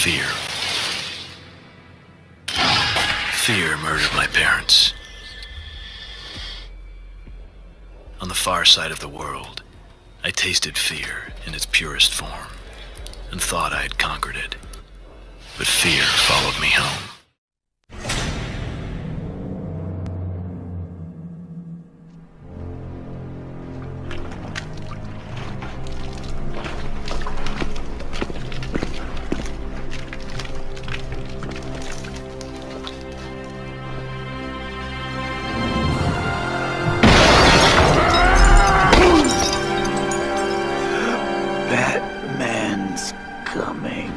fear. Fear murdered my parents. On the far side of the world, I tasted fear in its purest form and thought I had conquered it. But fear followed me home. Batman's coming.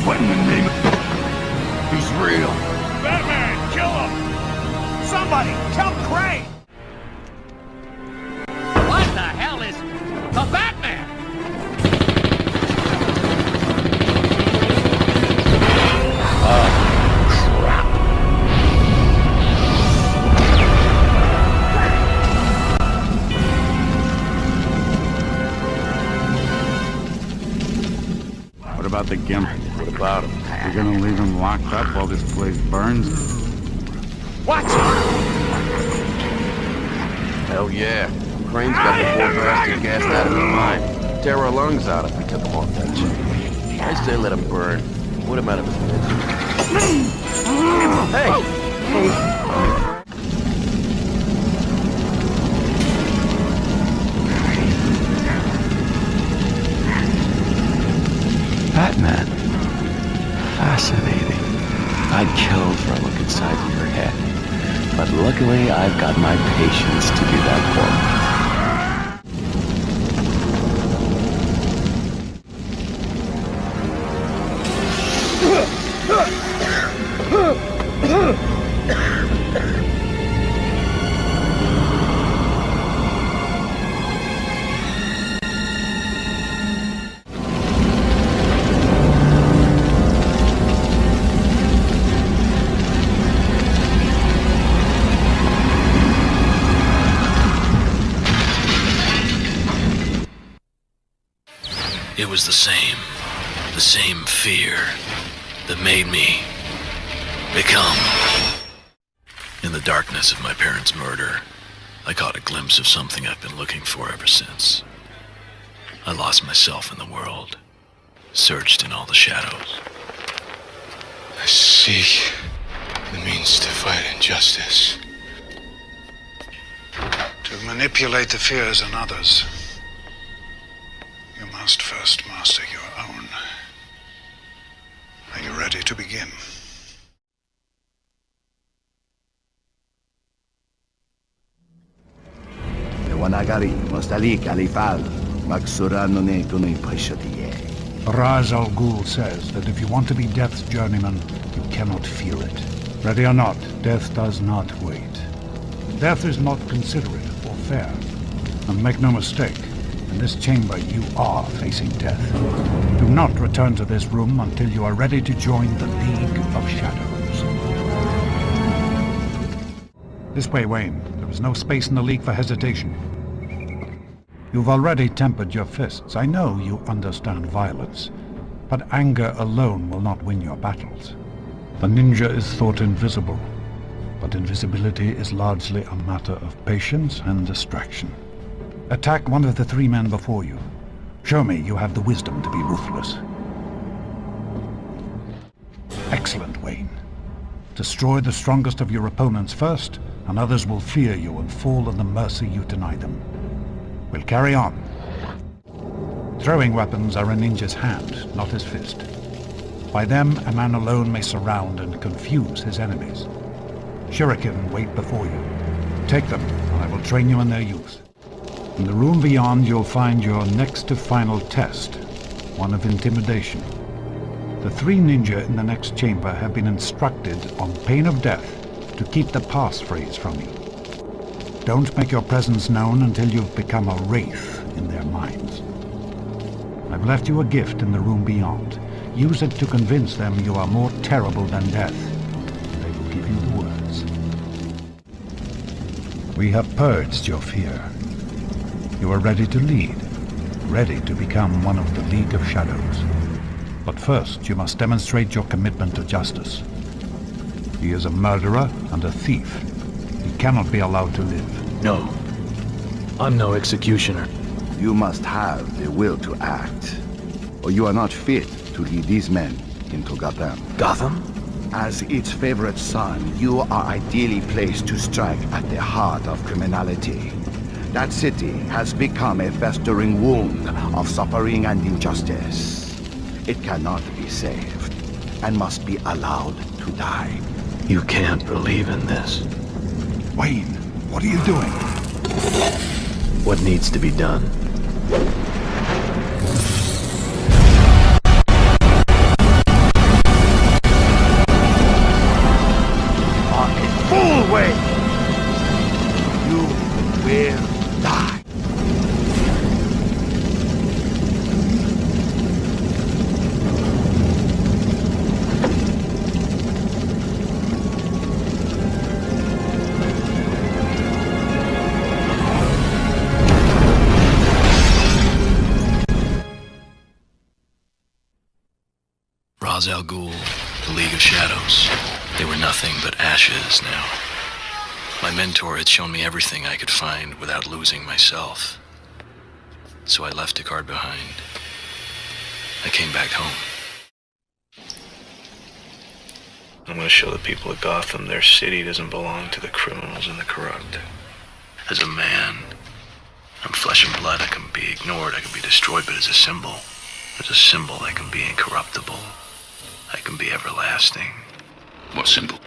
What in the name of... He's real. Batman, kill him! Somebody, tell Crane! What the hell is... the Batman? What about the Gimp? What about him? You're gonna leave him locked up while this place burns? Watch it! Hell yeah. Crane's got the poor bastard gassed out of his mind. Tear our lungs out if we took him off that chain. I say let him burn. Put him out of his misery. Hey! Batman. Fascinating. I'd kill for a look inside your head. But luckily, I've got my patience to do that It was the same fear that made me become. In the darkness of my parents' murder, I caught a glimpse of something I've been looking for ever since. I lost myself in the world, searched in all the shadows. I seek the means to fight injustice. To manipulate the fears in others, you must first master your own. Are you ready to begin? Wanagari, Mostali, Kalifal, Maksuranone, Gunui Paishotiye. Ra's al Ghul says that if you want to be Death's journeyman, you cannot feel it. Ready or not, Death does not wait. Death is not considerate or fair. And make no mistake, in this chamber you are facing death. Do not return to this room until you are ready to join the League of Shadows. This way, Wayne. There is no space in the League for hesitation. You've already tempered your fists. I know you understand violence, but anger alone will not win your battles. The ninja is thought invisible, but invisibility is largely a matter of patience and distraction. Attack one of the three men before you. Show me you have the wisdom to be ruthless. Excellent, Wayne. Destroy the strongest of your opponents first, and others will fear you and fall at the mercy you deny them. We'll carry on. Throwing weapons are a ninja's hand, not his fist. By them, a man alone may surround and confuse his enemies. Shuriken wait before you. Take them, and I will train you in their use. In the room beyond, you'll find your next to final test, one of intimidation. The three ninja in the next chamber have been instructed, on pain of death, to keep the passphrase from you. Don't make your presence known until you've become a wraith in their minds. I've left you a gift in the room beyond. Use it to convince them you are more terrible than death. They will give you the words. We have purged your fear. You are ready to lead. ready to become one of the League of Shadows. But first, you must demonstrate your commitment to justice. He is a murderer and a thief. He cannot be allowed to live. No. I'm no executioner. You must have the will to act, or you are not fit to lead these men into Gotham. Gotham? As its favorite son, you are ideally placed to strike at the heart of criminality. That city has become a festering wound of suffering and injustice. It cannot be saved, and must be allowed to die. You can't believe in this. Wayne, what are you doing? What needs to be done? Fool, Wayne! You will die. Ghul, the League of Shadows. They were nothing but ashes now. My mentor had shown me everything I could find without losing myself. So I left Ducard behind. I came back home. I'm going to show the people of Gotham their city doesn't belong to the criminals and the corrupt. As a man, I'm flesh and blood. I can be ignored, I can be destroyed, but as a symbol, I can be incorruptible. I can be everlasting. What symbol?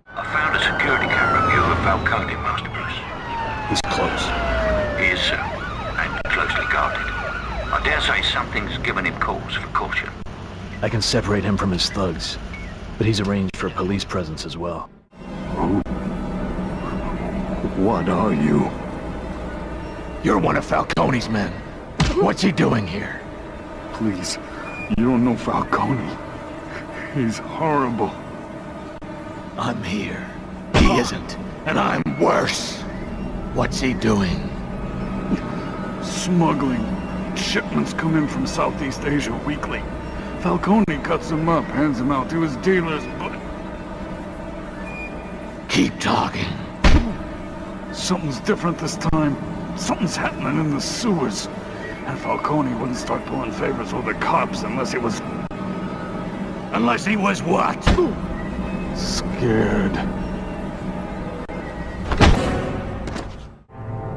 I found a security camera view of FALCONE, Master Bruce. He's close. He is, sir, and closely guarded. I dare say something's given him cause for caution. I can separate him from his thugs, but he's arranged for police presence as well. What are you? You're one of Falcone's men. What's he doing here? Please, you don't know Falcone. He's horrible. I'm here. He isn't. And I'm worse. What's he doing? Smuggling. Shipments come in from Southeast Asia weekly. Falcone cuts them up, hands them out to his dealers, but... Keep talking. Something's different this time. Something's happening in the sewers. And Falcone wouldn't start pulling favors with the cops unless he was... Unless he was what? Scared.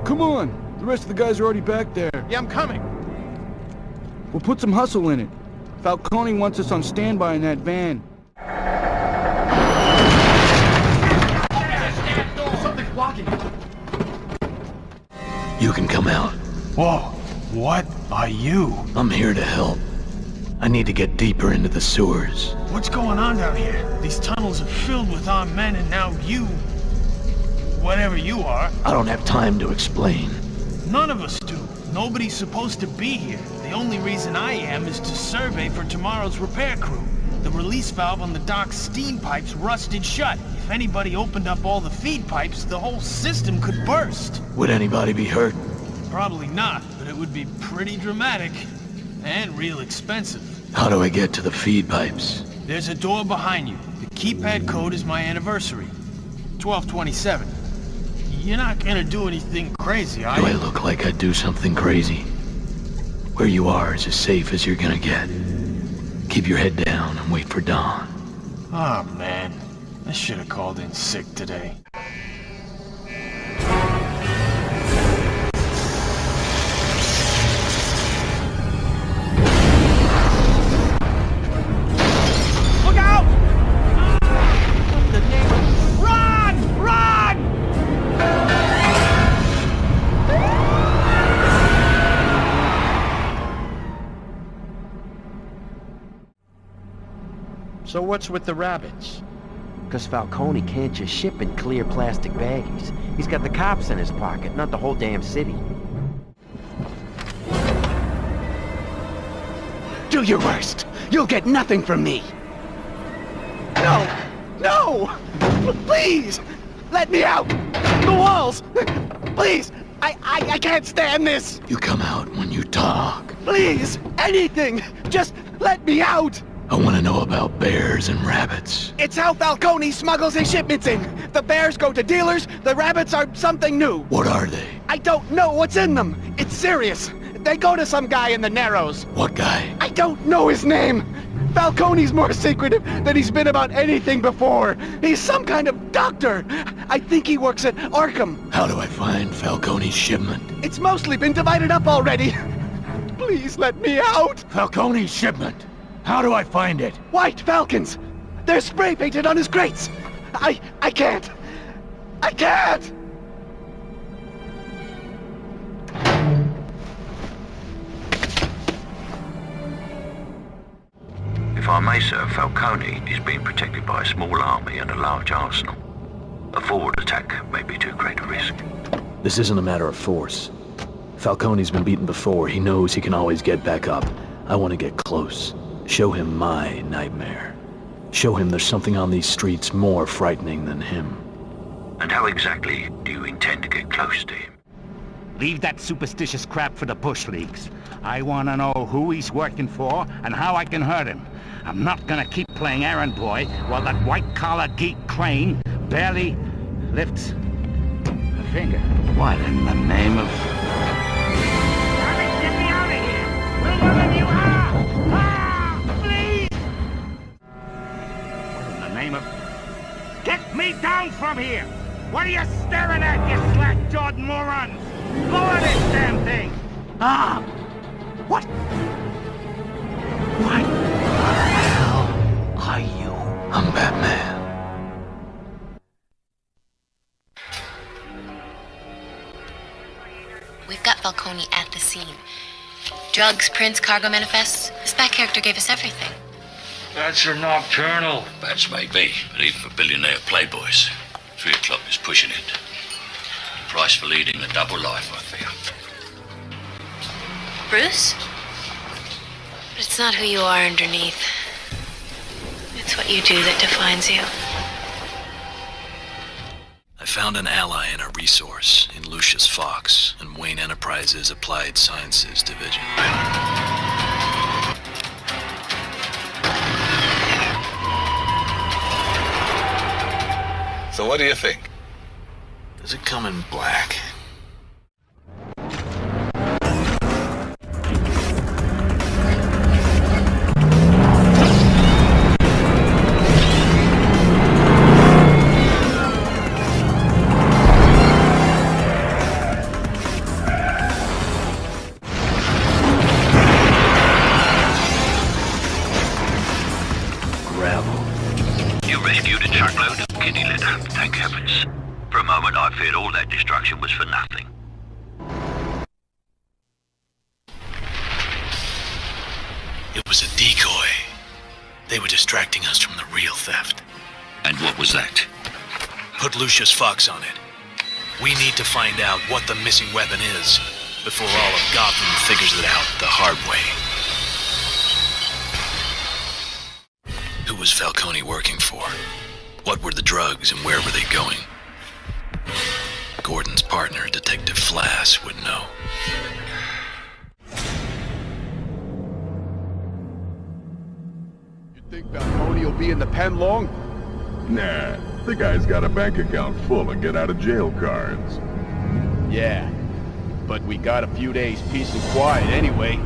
Come on! The rest of the guys are already back there. Yeah, I'm coming. We'll put some hustle in it. Falcone wants us on standby in that van. Something's blocking it. You can come out. Whoa, what are you? I'm here to help. I need to get deeper into the sewers. What's going on down here? These tunnels are filled with armed men and now you... whatever you are. I don't have time to explain. None of us do. Nobody's supposed to be here. The only reason I am is to survey for tomorrow's repair crew. The release valve on the dock's steam pipes rusted shut. If anybody opened up all the feed pipes, the whole system could burst. Would anybody be hurt? Probably not, but it would be pretty dramatic. And real expensive. How do I get to the feed pipes? There's a door behind you. The keypad code is my anniversary. 1227. You're not gonna do anything crazy, are you? Do I look like I'd do something crazy? Where you are is as safe as you're gonna get. Keep your head down and wait for dawn. Oh, man. I should have called in sick today. Look out! The name of... Run! Run! So what's with the rabbits? Because Falcone can't just ship in clear plastic baggies. He's got the cops in his pocket, not the whole damn city. Do your worst. You'll get nothing from me. No! No! Please! Let me out! The walls! Please! I can't stand this! You come out when you talk. Please! Anything! Just let me out! I want to know about bears and rabbits. It's how Falcone smuggles his shipments in. The bears go to dealers, the rabbits are something new. What are they? I don't know what's in them. It's serious. They go to some guy in the Narrows. What guy? I don't know his name. Falcone's more secretive than he's been about anything before. He's some kind of doctor. I think he works at ARKHAM. How do I find Falcone's shipment? It's mostly been divided up already. Please let me out. Falcone's shipment. How do I find it? White falcons. They're spray painted on his crates. I can't. I can't. If I may, sir, Falcone is being protected by a small army and a large arsenal. A forward attack may be too great a risk. This isn't a matter of force. Falcone's been beaten before. He knows he can always get back up. I want to get close. Show him my nightmare. Show him there's something on these streets more frightening than him. And how exactly do you intend to get close to him? Leave that superstitious crap for the bush leagues. I want to know who he's working for and how I can hurt him. I'm not gonna keep playing errand boy while that white-collar geek Crane barely lifts a finger. What in the name of... Get me out of here! Whoever you are! Ah! Please! What in the name of... Get me down from here! What are you staring at, you slack-jawed morons? Lower this damn thing! Ah! What? What the hell are you? I'm Batman. We've got Falcone at the scene. Drugs, prints, cargo manifests. The spec character gave us everything. That's a nocturnal. Bats may be, but even for billionaire playboys, 3 o'clock is pushing it. The price for leading a double life, I fear. Bruce? But it's not who you are underneath. It's what you do that defines you. I found an ally and a resource in Lucius Fox and Wayne Enterprises' Applied Sciences Division. So what do you think? Does it come in black? Destruction was for nothing. It was a decoy. They were distracting us from the real theft. And what was that? Put Lucius Fox on it. We need to find out what the missing weapon is before all of Gotham figures it out the hard way. Who was Falcone working for? What were the drugs and where were they going? Gordon's partner, Detective Flass, would know. You think Falcone will be in the pen long? Nah, the guy's got a bank account full of get-out-of-jail cards. Yeah, but we got a few days peace and quiet anyway.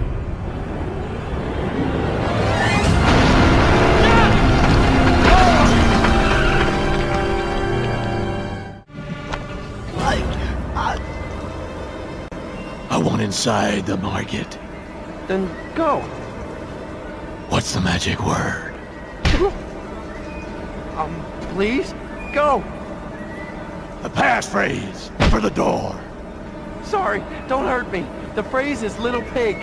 I want inside the market. Then go. What's the magic word? Please? Go. The passphrase for the door. Sorry, don't hurt me. The phrase is little pig.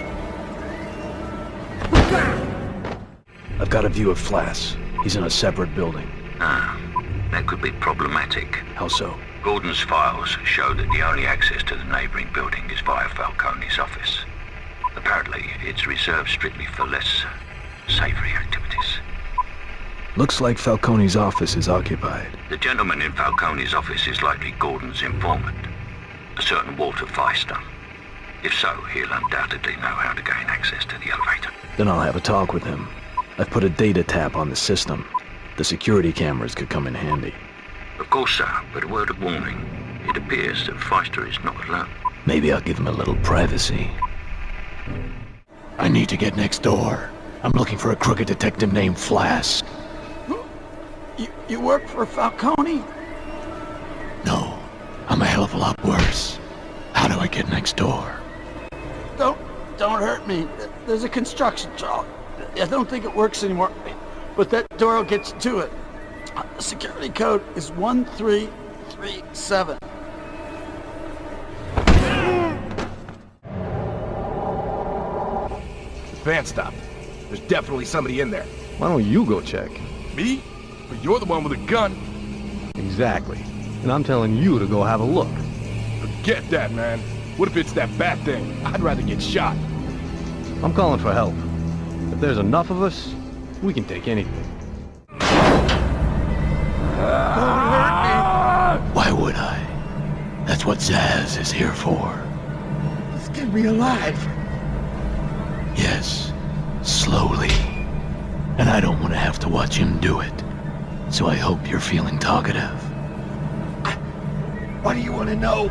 I've got a view of Flass. He's in a separate building. Ah, that could be problematic. How so? Gordon's files show that the only access to the neighboring building is via Falcone's office. Apparently, it's reserved strictly for less savory activities. Looks like Falcone's office is occupied. The gentleman in Falcone's office is likely Gordon's informant, a certain Walter Feister. If so, he'll undoubtedly know how to gain access to the elevator. Then I'll have a talk with him. I've put a data tap on the system. The security cameras could come in handy. Of course, sir, but a word of warning. It appears that Feister is not alone. Maybe I'll give him a little privacy. I need to get next door. I'm looking for a crooked detective named Flask. You work for Falcone? No, I'm a hell of a lot worse. How do I get next door? Don't hurt me. There's a construction job. I don't think it works anymore, but that door will get you to it. The security code is 1337. Van stopped. There's definitely somebody in there. Why don't you go check? Me? But you're the one with a gun. Exactly. And I'm telling you to go have a look. Forget that, man. What if it's that bat thing? I'd rather get shot. I'm calling for help. If there's enough of us, we can take anything. Don't hurt me! Why would I? That's what Zaz is here for. Just get me alive. Yes, slowly. And I don't want to have to watch him do it. So I hope you're feeling talkative. What do you want to know?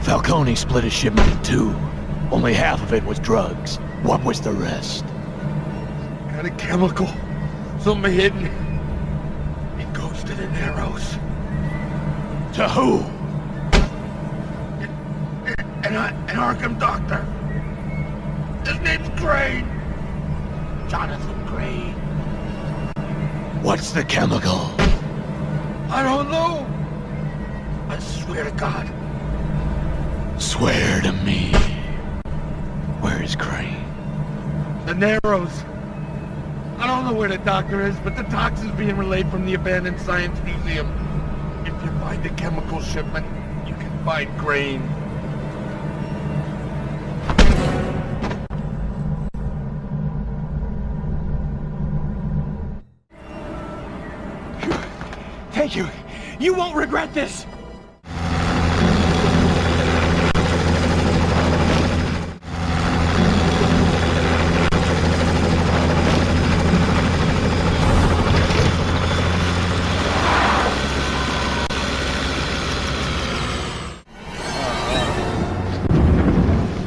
Falcone split his shipment in two. Only half of it was drugs. What was the rest? Got a chemical. Something hidden. It goes to the Narrows. To who? An ARKHAM doctor. His name's Crane. Jonathan Crane. What's the chemical? I don't know. I swear to God. Swear to me. Where is Crane? The Narrows. I don't know where the doctor is, but the toxin's being relayed from the abandoned science museum. If you find the chemical shipment, you can find Crane. Thank you. You won't regret this.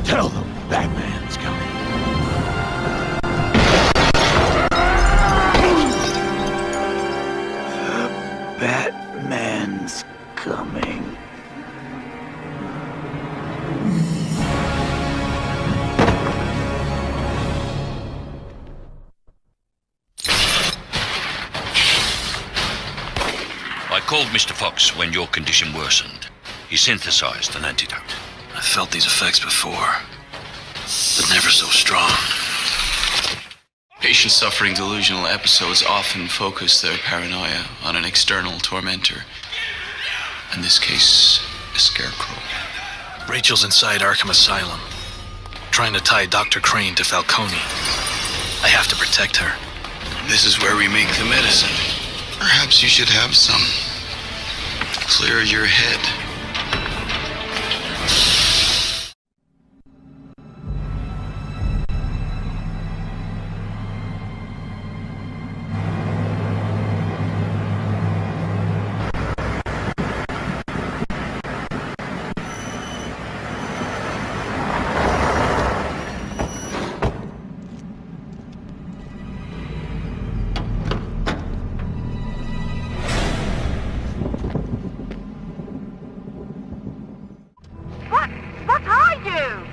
Tell them Batman's coming. Batman's coming. I called Mr. Fox when your condition worsened. He synthesized an antidote. I felt these effects before, but never so strong. Patients suffering delusional episodes often focus their paranoia on an external tormentor. In this case, a scarecrow. Rachel's inside ARKHAM Asylum, trying to tie Dr. Crane to Falcone. I have to protect her. This is where we make the medicine. Perhaps you should have some. Clear your head.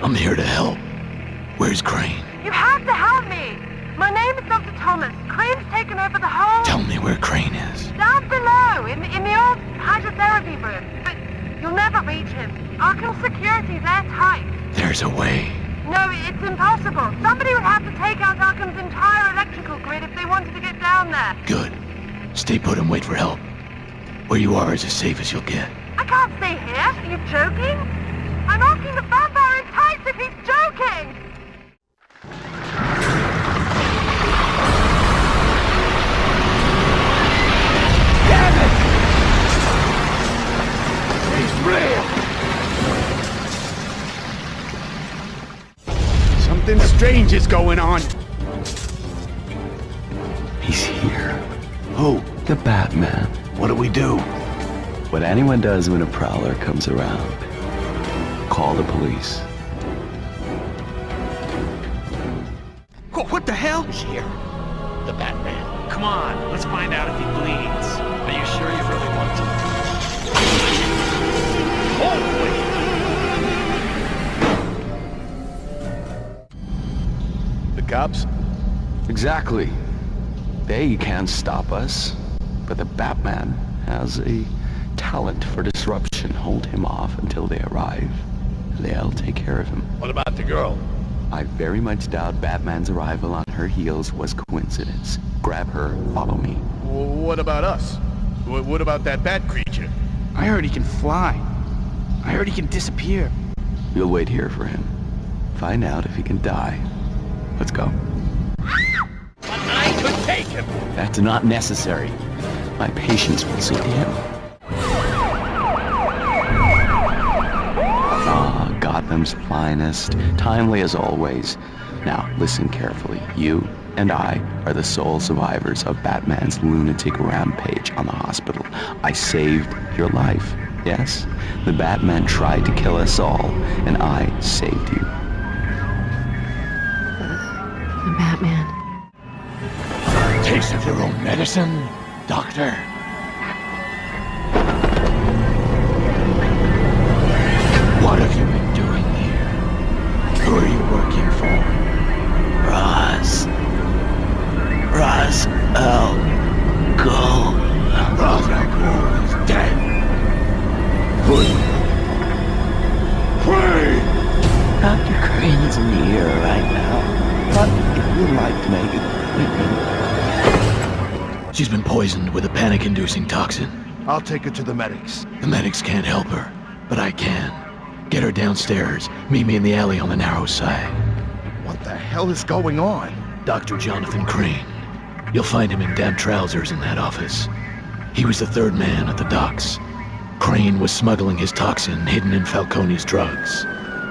I'm here to help. Where's Crane? You have to help me. My name is Dr. Thomas. Crane's taken over the whole... Tell me where Crane is. Down below, in the old hydrotherapy room. But you'll never reach him. ARKHAM security's airtight. There's a way. No, it's impossible. Somebody would have to take out ARKHAM's entire electrical grid if they wanted to get down there. Good. Stay put and wait for help. Where you are is as safe as you'll get. I can't stay here. Are you joking? I'm asking the vampire in tight as if he's joking! Damn it! He's real! Something strange is going on. He's here. Who? The Batman. What do we do? What anyone does when a prowler comes around. Call the police. What the hell? Who's here? The Batman. Come on, let's find out if he bleeds. Are you sure you really want to? Holy! The cops? Exactly. They can't stop us. But the Batman has a talent for disruption. Hold him off until they arrive. They'll take care of him. What about the girl? I very much doubt Batman's arrival on her heels was coincidence. Grab her, follow me. What about us? What about that bat creature? I heard he can fly. I heard he can disappear. You'll wait here for him. Find out if he can die. Let's go. But I could take him! That's not necessary. My patience will see to him. Ah, Gotham's finest. Timely as always. Now, listen carefully. You and I are the sole survivors of Batman's lunatic rampage on the hospital. I saved your life. Yes? The Batman tried to kill us all, and I saved you. The Batman. Taste of your own medicine, Doctor. What have you been doing here? Who are you working for? Ra's al Ghul. Ra's al Ghul is dead. Who are you? Crane! Dr. Crane isn't here right now. But if you'd like to make it, She's been poisoned with a panic-inducing toxin. I'll take her to the medics. The medics can't help her, but I can. Get her downstairs. Meet me in the alley on the narrow side. What the hell is going on? Dr.Johnathan Crane. You'll find him in damp trousers in that office. He was the third man at the docks. Crane was smuggling his toxin hidden in Falcone's drugs,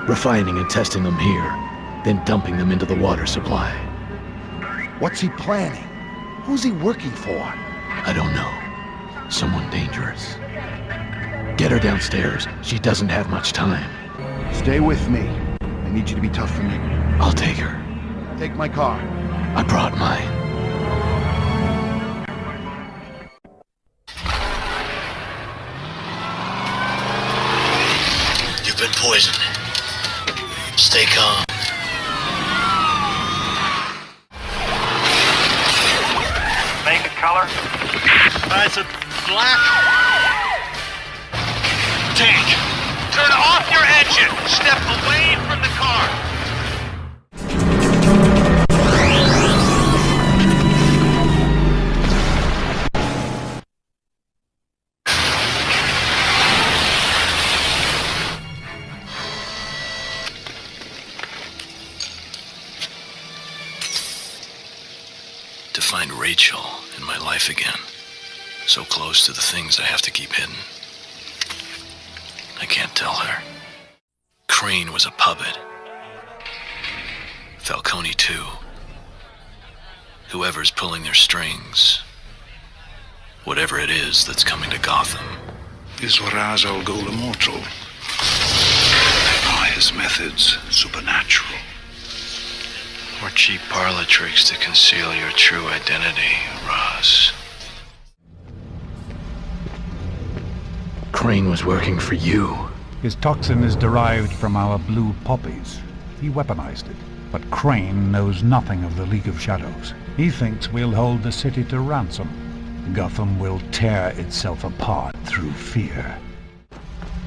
refining and testing them here, then dumping them into the water supply. What's he planning? Who's he working for? I don't know. Someone dangerous. Get her downstairs. She doesn't have much time. Stay with me. I need you to be tough for me. I'll take her. Take my car. I brought mine. You've been poisoned. Stay calm. Make a color. It's a black Tank, turn off your engine. Step away from the car. To find Rachel in my life again. So close to the things I have to keep hidden. I can't tell her. Crane was a puppet. Falcone too. Whoever's pulling their strings. Whatever it is that's coming to Gotham. Is Ra's al Ghul immortal? Are his methods supernatural? Or cheap parlor tricks to conceal your true identity, Ra's. Crane was working for you. His toxin is derived from our blue poppies. He weaponized it. But Crane knows nothing of the League of Shadows. He thinks we'll hold the city to ransom. Gotham will tear itself apart through fear.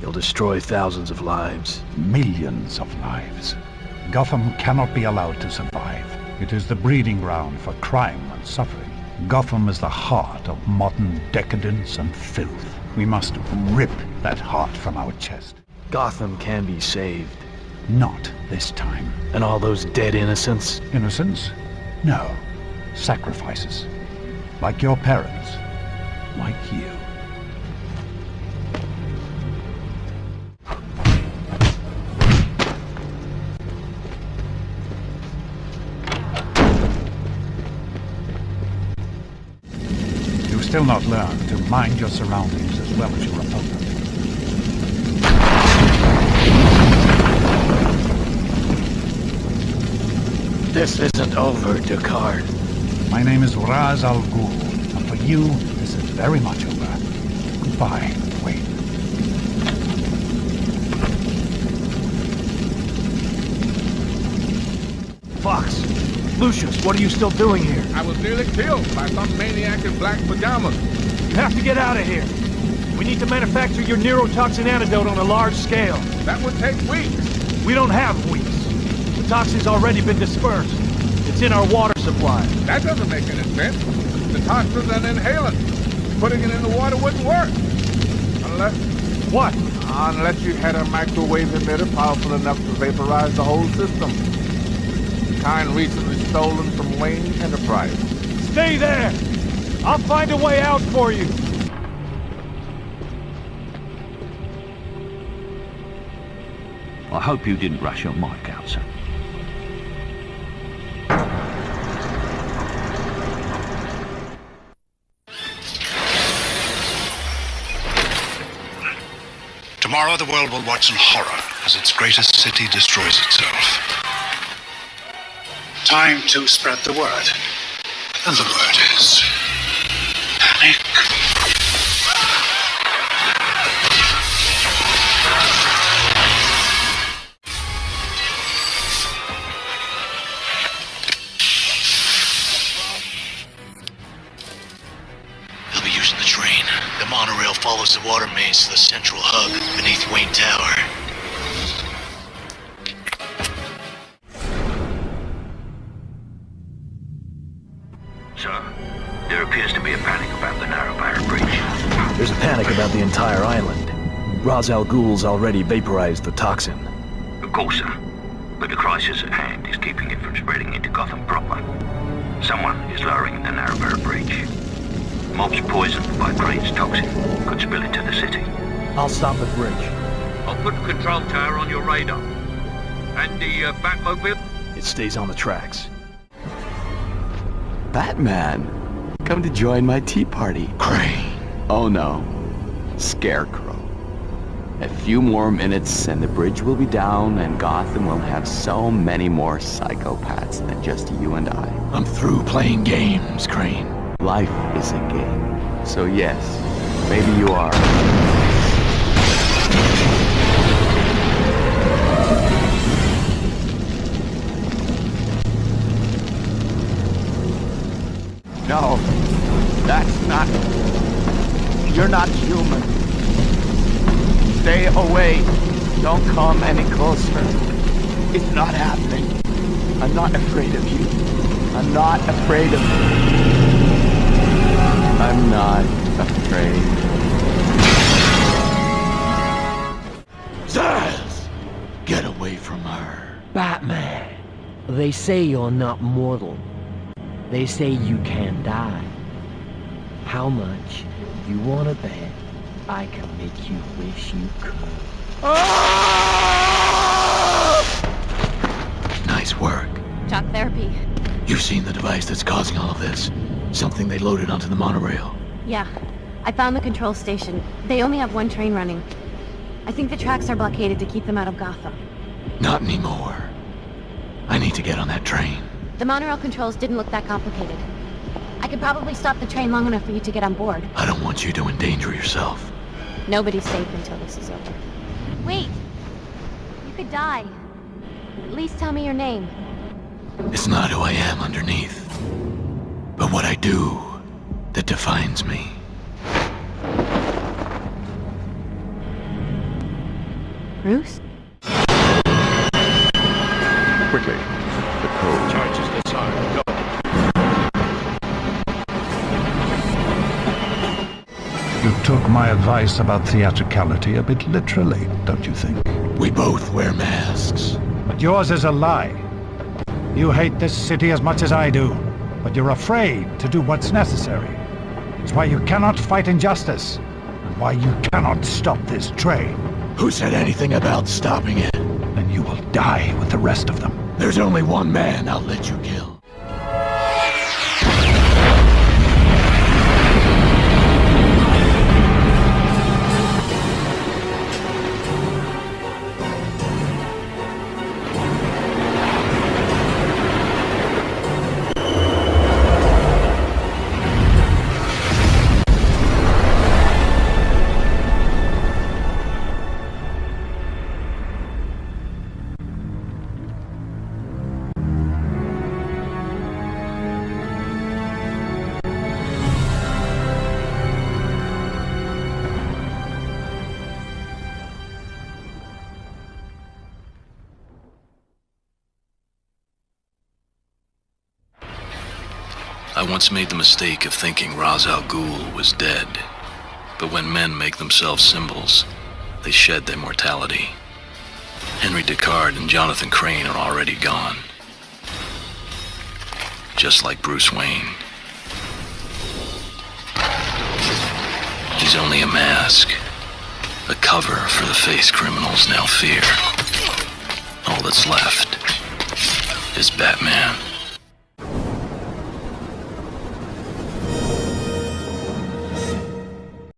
He'll destroy thousands of lives. Millions of lives. Gotham cannot be allowed to survive. It is the breeding ground for crime and suffering. Gotham is the heart of modern decadence and filth. We must rip that heart from our chest. Gotham can be saved. Not this time. And all those dead innocents? Innocents? No. Sacrifices. Like your parents. Like you. You've still not learned to mind your surroundings as well as your opponent. This isn't over, Ducard. My name is Raz Al Ghul, and for you, this is very much over. Goodbye, Wayne. Fox! Lucius, what are you still doing here? I was nearly killed by some maniac in black pajamas. You have to get out of here. We need to manufacture your neurotoxin antidote on a large scale. That would take weeks. We don't have weeks. The toxin's already been dispersed. It's in our water supply. That doesn't make any sense. The toxin's an inhalant. Putting it in the water wouldn't work. Unless... What? Unless you had a microwave emitter powerful enough to vaporize the whole system. The kind recently stolen from Wayne Enterprise. Stay there! I'll find a way out for you! I hope you didn't rush your mic out, sir. Tomorrow the world will watch in horror as its greatest city destroys itself. Time to spread the word. And the word is... panic. I'll be using the train. The monorail follows the water mains to the central hub beneath Wayne Tower. Sir, there appears to be a panic about the narrow barrier breach. There's a panic about the entire island. Ra's al Ghul's already vaporized the toxin. Of course, sir. But the crisis at hand is keeping it from spreading into Gotham proper. Someone is lowering the narrow barrier breach. Mobs poisoned by Crane's toxin could spill into the city. I'll stop the bridge. I'll put the control tower on your radar. And the Batmobile? It stays on the tracks. Batman, come to join my tea party. Crane. Oh no, Scarecrow. A few more minutes and the bridge will be down and Gotham will have so many more psychopaths than just you and I. I'm through playing games, Crane. Life is a game. So yes, maybe you are. No, that's not... You're not human. Stay away. Don't come any closer. It's not happening. I'm not afraid of you. I'm not afraid of you. I'm not afraid. Zaz! Get away from her. Batman, they say you're not mortal. They say you can die. How much you want to bet I can make you wish you could? Nice work. Shock therapy. You've seen the device that's causing all of this. Something they loaded onto the monorail. Yeah. I found the control station. They only have one train running. I think the tracks are blockaded to keep them out of Gotham. Not anymore. I need to get on that train. The monorail controls didn't look that complicated. I could probably stop the train long enough for you to get on board. I don't want you to endanger yourself. Nobody's safe until this is over. Wait! You could die. At least tell me your name. It's not who I am underneath, but what I do that defines me. Bruce? Quickly, the code. Charges disarmed. Go. You took my advice about theatricality a bit literally, don't you think? We both wear masks. But yours is a lie. You hate this city as much as I do, but you're afraid to do what's necessary. It's why you cannot fight injustice, and why you cannot stop this train. Who said anything about stopping it? Then you will die with the rest of them. There's only one man I'll let you kill. I once made the mistake of thinking Ra's al Ghul was dead. But when men make themselves symbols, they shed their mortality. Henri Ducard and Jonathan Crane are already gone. Just like Bruce Wayne. He's only a mask. A cover for the face criminals now fear. All that's left is Batman.